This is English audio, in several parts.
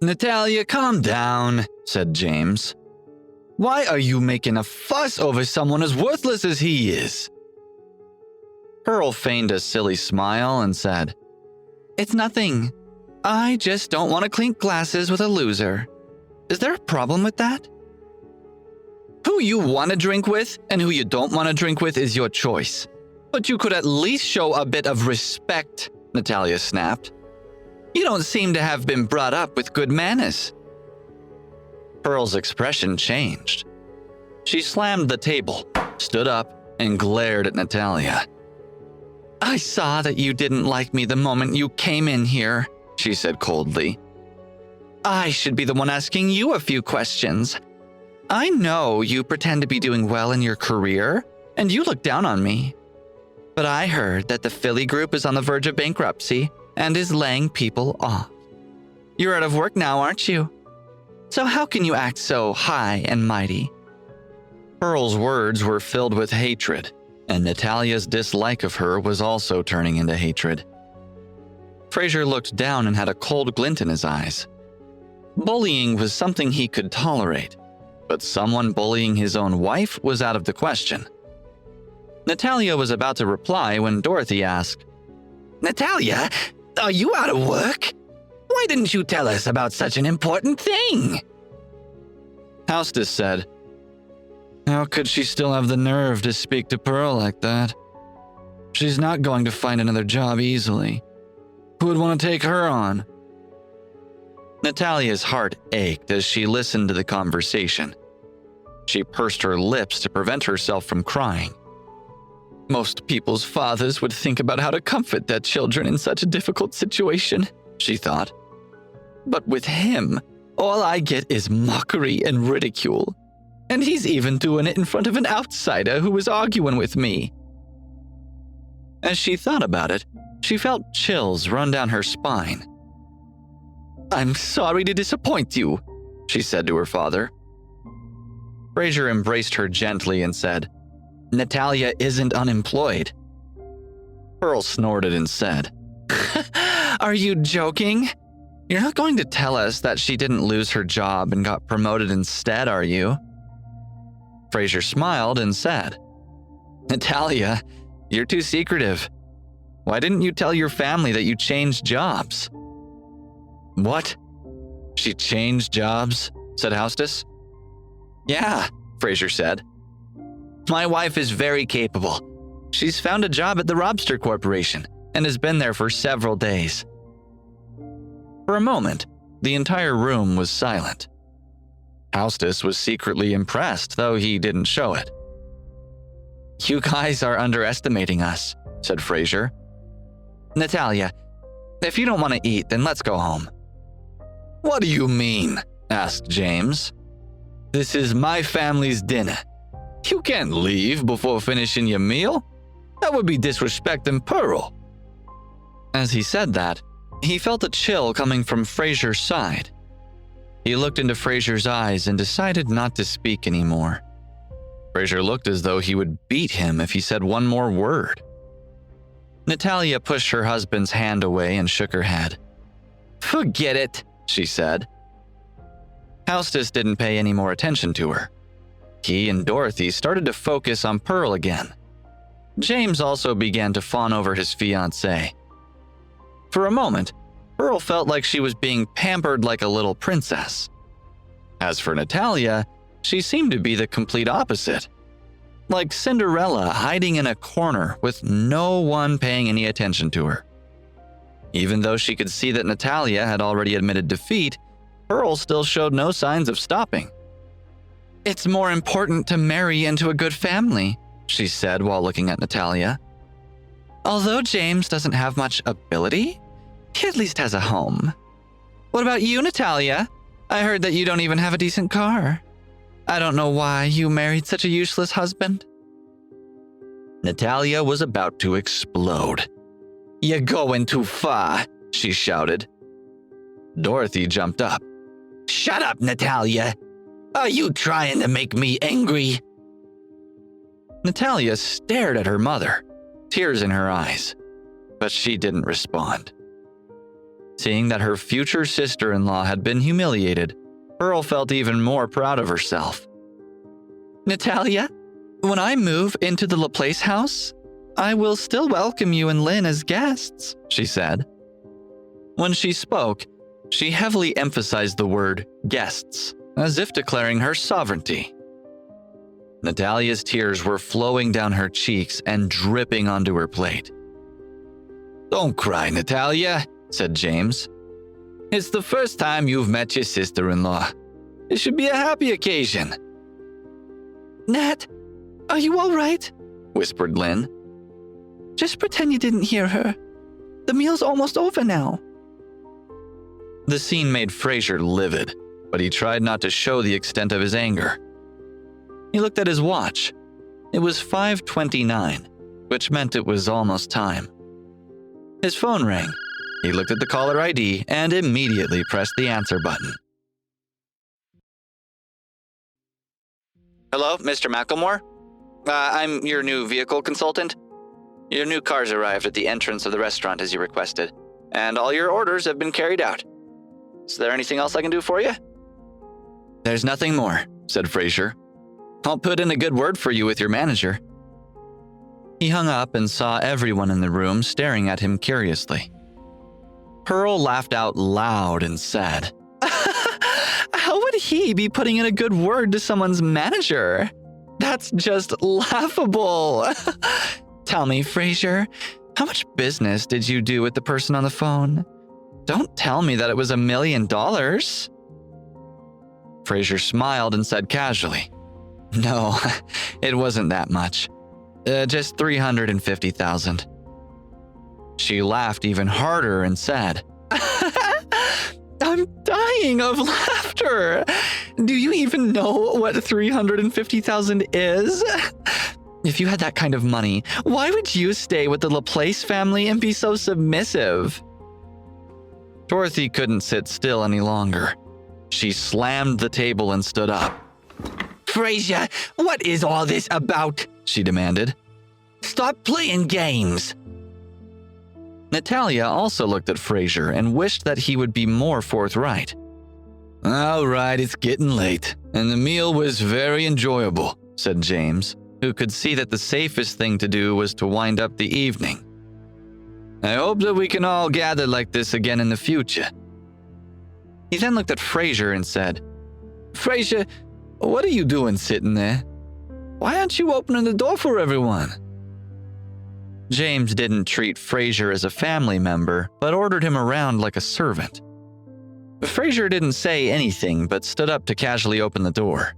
"Natalia, calm down," said James. "Why are you making a fuss over someone as worthless as he is?" Pearl feigned a silly smile and said, "It's nothing. I just don't want to clink glasses with a loser. Is there a problem with that?" "Who you want to drink with and who you don't want to drink with is your choice. But you could at least show a bit of respect," Natalia snapped. "You don't seem to have been brought up with good manners." Pearl's expression changed. She slammed the table, stood up, and glared at Natalia. "I saw that you didn't like me the moment you came in here," she said coldly. "I should be the one asking you a few questions. I know you pretend to be doing well in your career, and you look down on me. But I heard that the Philly group is on the verge of bankruptcy and is laying people off. You're out of work now, aren't you? So how can you act so high and mighty?" Pearl's words were filled with hatred, and Natalia's dislike of her was also turning into hatred. Fraser looked down and had a cold glint in his eyes. Bullying was something he could tolerate, but someone bullying his own wife was out of the question. Natalia was about to reply when Dorothy asked, "Natalia, are you out of work? Why didn't you tell us about such an important thing?" Hostess said, "How could she still have the nerve to speak to Pearl like that? She's not going to find another job easily. Who would want to take her on?" Natalia's heart ached as she listened to the conversation. She pursed her lips to prevent herself from crying. "Most people's fathers would think about how to comfort their children in such a difficult situation," she thought. "But with him, all I get is mockery and ridicule. And he's even doing it in front of an outsider who was arguing with me." As she thought about it, she felt chills run down her spine. "I'm sorry to disappoint you," she said to her father. Fraser embraced her gently and said, "Natalia isn't unemployed." Pearl snorted and said, "Are you joking? You're not going to tell us that she didn't lose her job and got promoted instead, are you?" Fraser smiled and said, "Natalia, you're too secretive. Why didn't you tell your family that you changed jobs?" "What? She changed jobs?" said Hostess. "Yeah," Fraser said. "My wife is very capable. She's found a job at the Robster Corporation and has been there for several days." For a moment, the entire room was silent. Hostess was secretly impressed, though he didn't show it. "You guys are underestimating us," said Fraser. "Natalia, if you don't want to eat, then let's go home." "What do you mean?" asked James. "This is my family's dinner. You can't leave before finishing your meal. That would be disrespecting Pearl." As he said that, he felt a chill coming from Fraser's side. He looked into Fraser's eyes and decided not to speak anymore. Fraser looked as though he would beat him if he said one more word. Natalia pushed her husband's hand away and shook her head. "Forget it," she said. Hostess didn't pay any more attention to her. He and Dorothy started to focus on Pearl again. James also began to fawn over his fiancée. For a moment, Pearl felt like she was being pampered like a little princess. As for Natalia, she seemed to be the complete opposite. Like Cinderella hiding in a corner with no one paying any attention to her. Even though she could see that Natalia had already admitted defeat, Pearl still showed no signs of stopping. "It's more important to marry into a good family," she said while looking at Natalia. "Although James doesn't have much ability, he at least has a home. What about you, Natalia? I heard that you don't even have a decent car. I don't know why you married such a useless husband." Natalia was about to explode. "You're going too far," she shouted. Dorothy jumped up. "Shut up, Natalia! Are you trying to make me angry?" Natalia stared at her mother, tears in her eyes, but she didn't respond. Seeing that her future sister-in-law had been humiliated, Pearl felt even more proud of herself. "Natalia, when I move into the LaPlace house, I will still welcome you and Lynn as guests," she said. When she spoke, she heavily emphasized the word guests, as if declaring her sovereignty. Natalia's tears were flowing down her cheeks and dripping onto her plate. "Don't cry, Natalia," said James. "It's the first time you've met your sister-in-law. It should be a happy occasion." "Nat, are you all right?" whispered Lynn. "Just pretend you didn't hear her. The meal's almost over now." The scene made Fraser livid, but he tried not to show the extent of his anger. He looked at his watch. It was 5:29, which meant it was almost time. His phone rang. He looked at the caller ID and immediately pressed the answer button. "Hello, Mr. McElmore? I'm your new vehicle consultant. Your new car's arrived at the entrance of the restaurant as you requested, and all your orders have been carried out. Is there anything else I can do for you?" "There's nothing more," said Fraser. "I'll put in a good word for you with your manager." He hung up and saw everyone in the room staring at him curiously. Pearl laughed out loud and said, "How would he be putting in a good word to someone's manager? That's just laughable." "Tell me, Fraser, how much business did you do with the person on the phone? Don't tell me that it was $1 million. Fraser smiled and said casually, "No, it wasn't that much. Just $350,000. She laughed even harder and said, "I'm dying of laughter. Do you even know what $350,000 is? If you had that kind of money, why would you stay with the LaPlace family and be so submissive?" Dorothy couldn't sit still any longer. She slammed the table and stood up. "Fraser, what is all this about?" she demanded. "Stop playing games." Natalia also looked at Fraser and wished that he would be more forthright. "All right, it's getting late, and the meal was very enjoyable," said James, who could see that the safest thing to do was to wind up the evening. "I hope that we can all gather like this again in the future." He then looked at Fraser and said, "Fraser, what are you doing sitting there? Why aren't you opening the door for everyone?" James didn't treat Fraser as a family member, but ordered him around like a servant. Fraser didn't say anything, but stood up to casually open the door.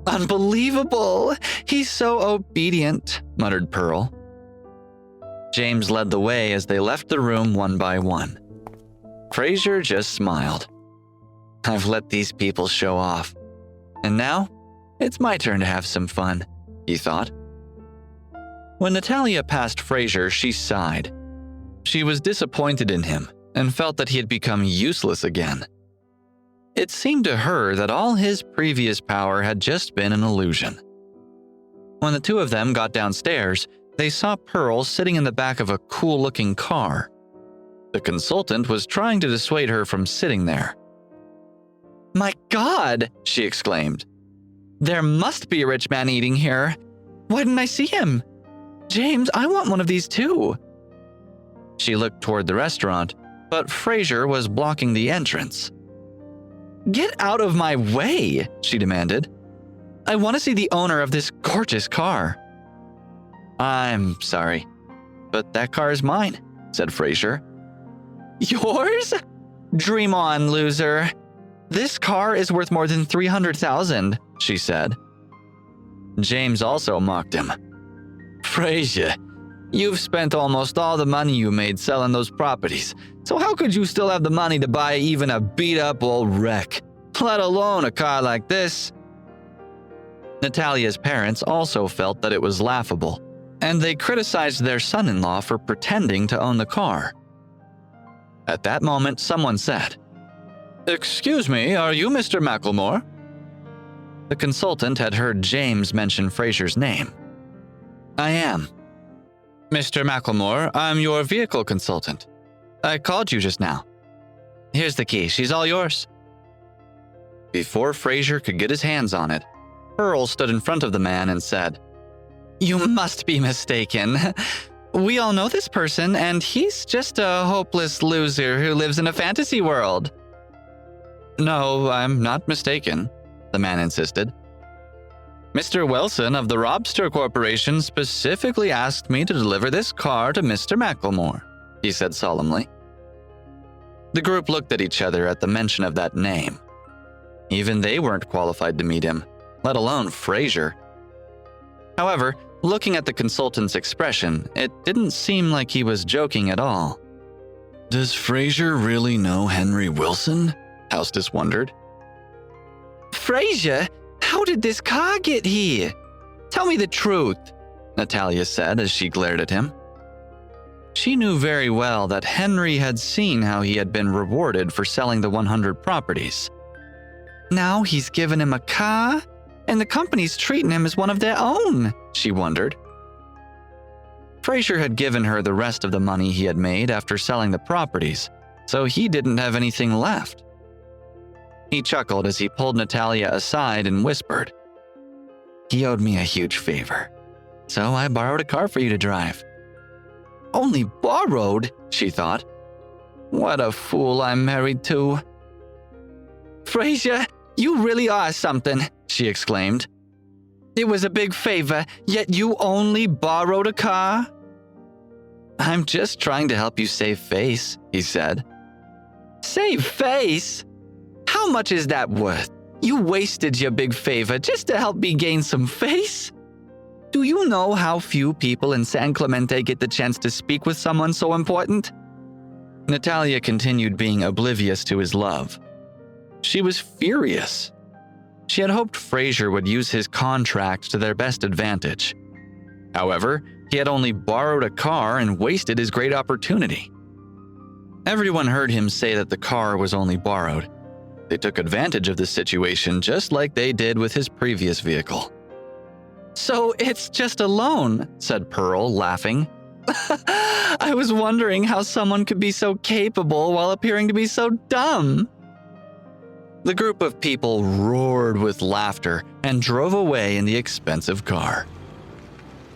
"Unbelievable! He's so obedient," muttered Pearl. James led the way as they left the room one by one. Fraser just smiled. "I've let these people show off. And now, it's my turn to have some fun," he thought. When Natalia passed Fraser, she sighed. She was disappointed in him and felt that he had become useless again. It seemed to her that all his previous power had just been an illusion. When the two of them got downstairs, they saw Pearl sitting in the back of a cool-looking car. The consultant was trying to dissuade her from sitting there. "My God!" she exclaimed. "There must be a rich man eating here. Why didn't I see him? James, I want one of these too." She looked toward the restaurant, but Fraser was blocking the entrance. "Get out of my way," she demanded. "I want to see the owner of this gorgeous car." "I'm sorry, but that car is mine," said Fraser. "Yours? Dream on, loser. This car is worth more than $300,000, she said. James also mocked him. "Fraser, you've spent almost all the money you made selling those properties, so how could you still have the money to buy even a beat-up old wreck, let alone a car like this?" Natalia's parents also felt that it was laughable, and they criticized their son-in-law for pretending to own the car. At that moment, someone said, "Excuse me, are you Mr. McElmore?" The consultant had heard James mention Fraser's name. "I am. Mr. McElmore, I'm your vehicle consultant. I called you just now. Here's the key. She's all yours. Before Fraser could get his hands on it, Pearl stood in front of the man and said, You must be mistaken. We all know this person, and he's just a hopeless loser who lives in a fantasy world. No, I'm not mistaken, the man insisted. Mr. Wilson of the Robster Corporation specifically asked me to deliver this car to Mr. Macklemore, he said solemnly. The group looked at each other at the mention of that name. Even they weren't qualified to meet him, let alone Fraser. However, looking at the consultant's expression, it didn't seem like he was joking at all. Does Fraser really know Henry Wilson? Houstus wondered. Fraser, how did this car get here? Tell me the truth, Natalia said as she glared at him. She knew very well that Henry had seen how he had been rewarded for selling the 100 properties. Now he's given him a car, and the company's treating him as one of their own, she wondered. Fraser had given her the rest of the money he had made after selling the properties, so he didn't have anything left. He chuckled as he pulled Natalia aside and whispered, He owed me a huge favor, so I borrowed a car for you to drive. Only borrowed, she thought. What a fool I'm married to. Fraser, you really are something, she exclaimed. It was a big favor, yet you only borrowed a car? I'm just trying to help you save face, he said. Save face? How much is that worth? You wasted your big favor just to help me gain some face? Do you know how few people in San Clemente get the chance to speak with someone so important? Natalia continued being oblivious to his love. She was furious. She had hoped Fraser would use his contract to their best advantage. However, he had only borrowed a car and wasted his great opportunity. Everyone heard him say that the car was only borrowed. They took advantage of the situation just like they did with his previous vehicle. So it's just a loan, said Pearl, laughing. I was wondering how someone could be so capable while appearing to be so dumb. The group of people roared with laughter and drove away in the expensive car.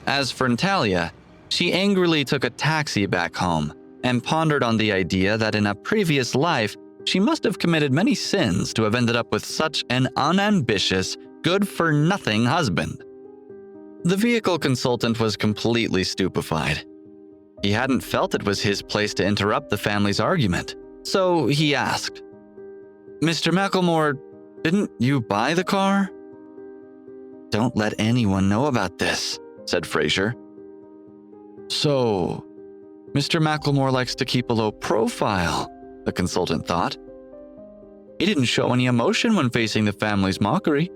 As for Natalia, she angrily took a taxi back home and pondered on the idea that in a previous life, she must have committed many sins to have ended up with such an unambitious, good-for-nothing husband. The vehicle consultant was completely stupefied. He hadn't felt it was his place to interrupt the family's argument, so he asked, Mr. Macklemore, didn't you buy the car? Don't let anyone know about this, said Fraser. So, Mr. Macklemore likes to keep a low profile, the consultant thought. He didn't show any emotion when facing the family's mockery,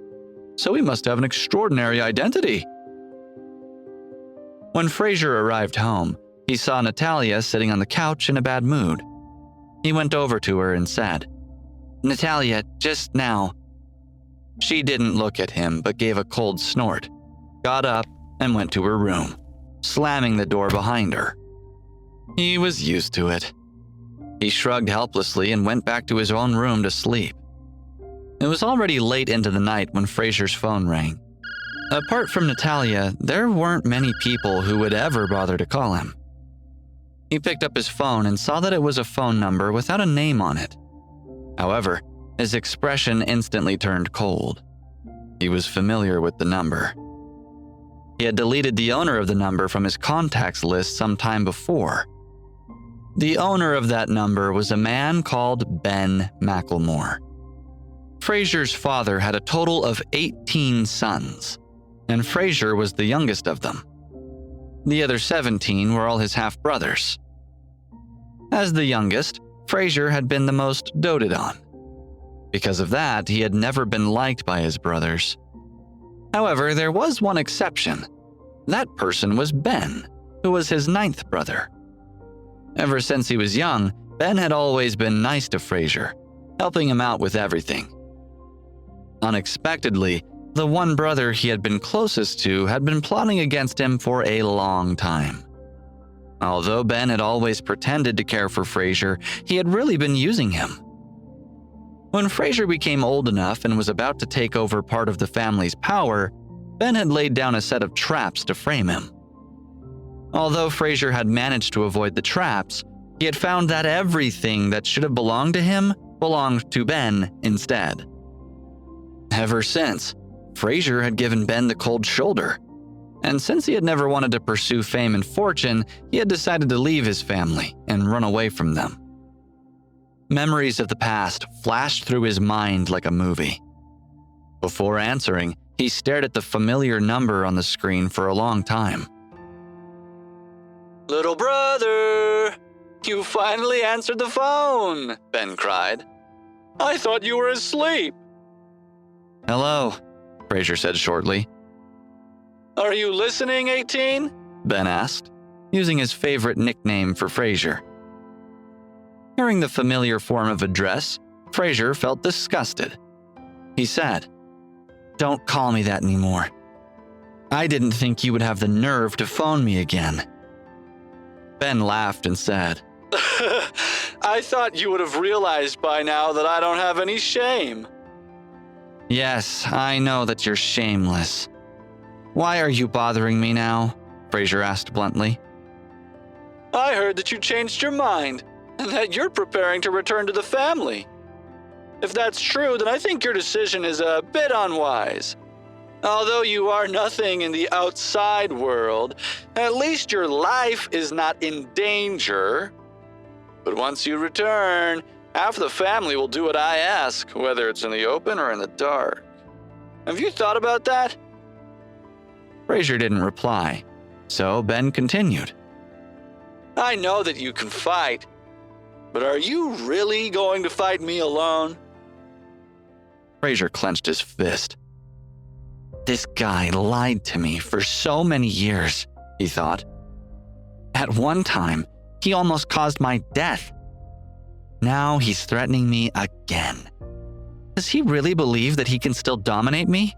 so he must have an extraordinary identity. When Fraser arrived home, he saw Natalia sitting on the couch in a bad mood. He went over to her and said, Natalia, just now. She didn't look at him but gave a cold snort, got up, and went to her room, slamming the door behind her. He was used to it. He shrugged helplessly and went back to his own room to sleep. It was already late into the night when Fraser's phone rang. Apart from Natalia, there weren't many people who would ever bother to call him. He picked up his phone and saw that it was a phone number without a name on it. However, his expression instantly turned cold. He was familiar with the number. He had deleted the owner of the number from his contacts list some time before. The owner of that number was a man called Ben Macklemore. Fraser's father had a total of 18 sons, and Fraser was the youngest of them. The other 17 were all his half-brothers. As the youngest, Fraser had been the most doted on. Because of that, he had never been liked by his brothers. However, there was one exception. That person was Ben, who was his 9th brother. Ever since he was young, Ben had always been nice to Fraser, helping him out with everything. Unexpectedly, the one brother he had been closest to had been plotting against him for a long time. Although Ben had always pretended to care for Fraser, he had really been using him, When Fraser became old enough and was about to take over part of the family's power, Ben had laid down a set of traps to frame him. Although Fraser had managed to avoid the traps, he had found that everything that should have belonged to him belonged to Ben instead. Ever since, Fraser had given Ben the cold shoulder. And since he had never wanted to pursue fame and fortune, he had decided to leave his family and run away from them. Memories of the past flashed through his mind like a movie. Before answering, he stared at the familiar number on the screen for a long time. "Little brother, you finally answered the phone," Ben cried. "I thought you were asleep." "Hello," Fraser said shortly. "Are you listening, 18? Ben asked, using his favorite nickname for Fraser. Hearing the familiar form of address, Fraser felt disgusted. He said, "Don't call me that anymore. I didn't think you would have the nerve to phone me again." Ben laughed and said, "I thought you would have realized by now that I don't have any shame." "Yes, I know that you're shameless. Why are you bothering me now?" Fraser asked bluntly. "I heard that you changed your mind and that you're preparing to return to the family. If that's true, then I think your decision is a bit unwise. Although you are nothing in the outside world, at least your life is not in danger. But once you return, half the family will do what I ask, whether it's in the open or in the dark. Have you thought about that?" Fraser didn't reply, so Ben continued. "I know that you can fight, but are you really going to fight me alone?" Fraser clenched his fist. This guy lied to me for so many years, he thought. At one time, he almost caused my death. Now he's threatening me again. Does he really believe that he can still dominate me?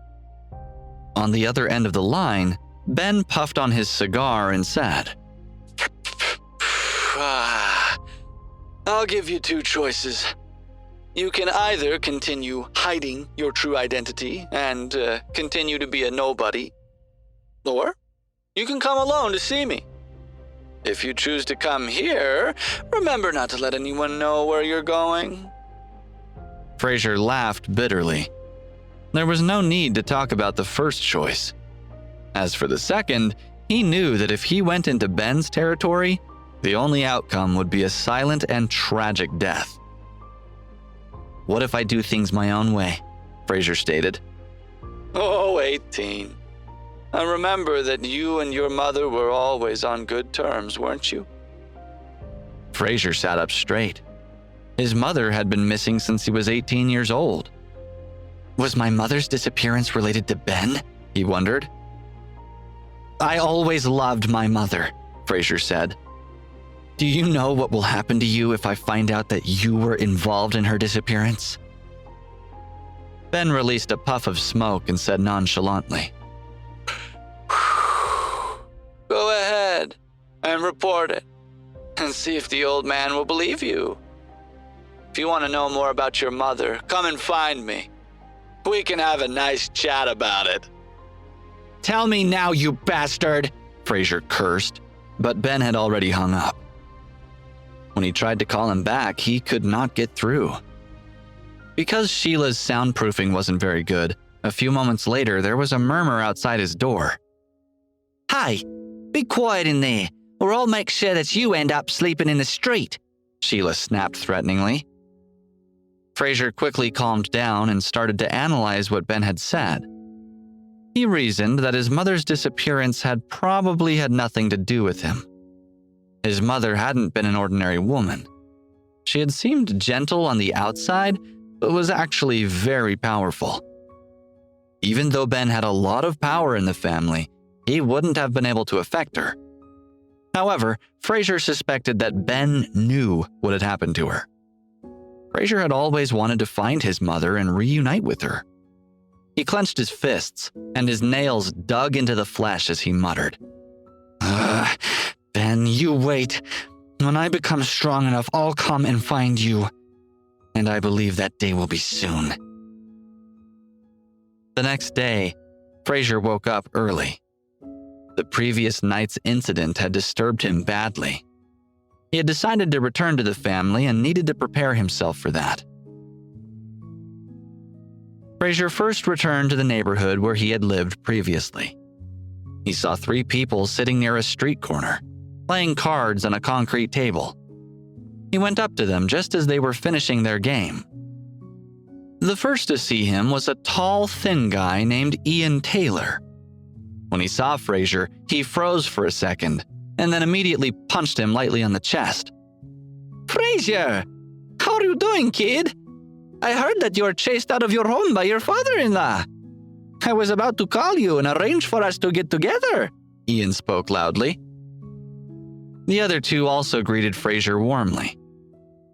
On the other end of the line, Ben puffed on his cigar and said, "I'll give you two choices. You can either continue hiding your true identity and continue to be a nobody, or you can come alone to see me. If you choose to come here, remember not to let anyone know where you're going." Fraser laughed bitterly. There was no need to talk about the first choice. As for the second, he knew that if he went into Ben's territory, the only outcome would be a silent and tragic death. "What if I do things my own way?" Fraser stated. "Oh, 18. I remember that you and your mother were always on good terms, weren't you?" Fraser sat up straight. His mother had been missing since he was 18 years old. Was my mother's disappearance related to Ben? He wondered. "I always loved my mother," Fraser said. "Do you know what will happen to you if I find out that you were involved in her disappearance?" Ben released a puff of smoke and said nonchalantly, "Go ahead and report it, and see if the old man will believe you. If you want to know more about your mother, come and find me. We can have a nice chat about it." "Tell me now, you bastard," Fraser cursed, but Ben had already hung up. When he tried to call him back, he could not get through. Because Sheila's soundproofing wasn't very good, a few moments later there was a murmur outside his door. "Hey, be quiet in there, or I'll make sure that you end up sleeping in the street," Sheila snapped threateningly. Fraser quickly calmed down and started to analyze what Ben had said. He reasoned that his mother's disappearance had probably had nothing to do with him. His mother hadn't been an ordinary woman. She had seemed gentle on the outside, but was actually very powerful. Even though Ben had a lot of power in the family, he wouldn't have been able to affect her. However, Fraser suspected that Ben knew what had happened to her. Fraser had always wanted to find his mother and reunite with her. He clenched his fists, and his nails dug into the flesh as he muttered, "Ben, you wait. When I become strong enough, I'll come and find you." and I believe that day will be soon. The next day, Fraser woke up early. The previous night's incident had disturbed him badly. He had decided to return to the family and needed to prepare himself for that. Fraser first returned to the neighborhood where he had lived previously. He saw 3 people sitting near a street corner, playing cards on a concrete table. He went up to them just as they were finishing their game. The first to see him was a tall, thin guy named Ian Taylor. When he saw Fraser, he froze for a second and then immediately punched him lightly on the chest. "Fraser, how are you doing, kid? I heard that you were chased out of your home by your father-in-law. I was about to call you and arrange for us to get together," Ian spoke loudly. The other 2 also greeted Fraser warmly.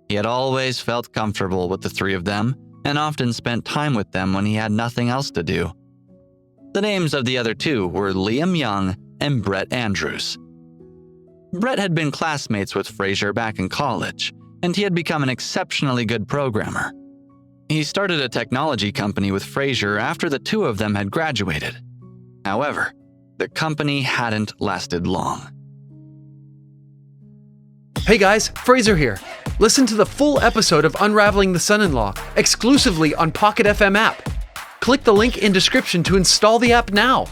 He had always felt comfortable with the 3 of them and often spent time with them when he had nothing else to do. The names of the other 2 were Liam Young and Brett Andrews. Brett had been classmates with Fraser back in college, and he had become an exceptionally good programmer. He started a technology company with Fraser after the 2 of them had graduated. However, the company hadn't lasted long. Hey guys, Fraser here. Listen to the full episode of Unraveling the Son-In-Law exclusively on Pocket FM app. Click the link in description to install the app now.